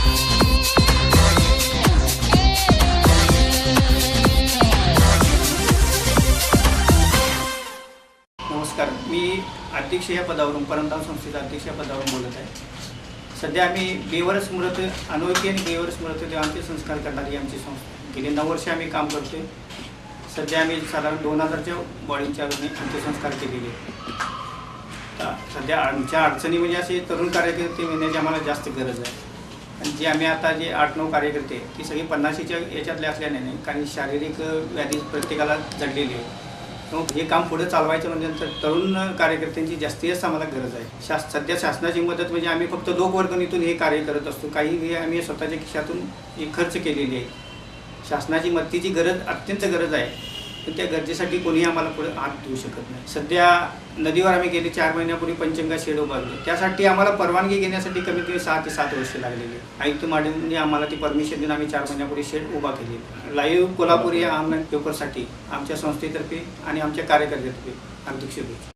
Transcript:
नमस्कार, मी अध्यक्ष या पदावरून परंतराव संस्थेचा अध्यक्ष या पदावरून बोलत आहे। सध्या आम्ही बेवर स्मृत अनोळखी आणि बेवर स्मृत देवांचे संस्कार करणारी आमची संस्था गेली 9 वर्षे आम्ही काम करतोय। सध्या आम्ही साधारण 2000च्या बॉडींच्या अंत्यसंस्कार केलेले आहेत। सध्या आमच्या अडचणी म्हणजे असे तरुण कार्यकर्ते मिळण्याची आम्हाला जास्त गरज आहे आणि जे आम्ही आता जे 8-9 कार्यकर्ते ती सगळी 50च्या याच्यातले असल्याने नाही, कारण शारीरिक व्याधी प्रत्येकाला जडलेली आहे। मग हे काम पुढे चालवायचं म्हणजे तरुण कार्यकर्त्यांची जास्त आम्हाला गरज आहे। सध्या शासनाची मदत म्हणजे आम्ही फक्त लोकवर्गणीतून हे कार्य करत असतो, काही आम्ही स्वतःच्या खिशातून हे खर्च केलेले आहे। शासनाची मदतीची अत्यंत गरज आहे, पण त्या गरजेसाठी कोणीही आम्हाला पुढे हात देऊ शकत नाही। सध्या नदीवर आम्ही गेले 4 महिन्यापूर्वी पंचगंगा शेड उभारले, त्यासाठी आम्हाला परवानगी घेण्यासाठी कमीत कमी 6 ते 7 वर्ष लागलेली। आयुक्त मॅडमने आम्हाला ती परमिशन देऊन आम्ही 4 महिन्यापूर्वी शेड उभा केली। लाईव्ह कोल्हापूर या ऑनलाईन पेपरसाठी आमच्या संस्थेतर्फे आणि आमच्या कार्यकर्त्यांतर्फे हार्दिक शुभेच्छा।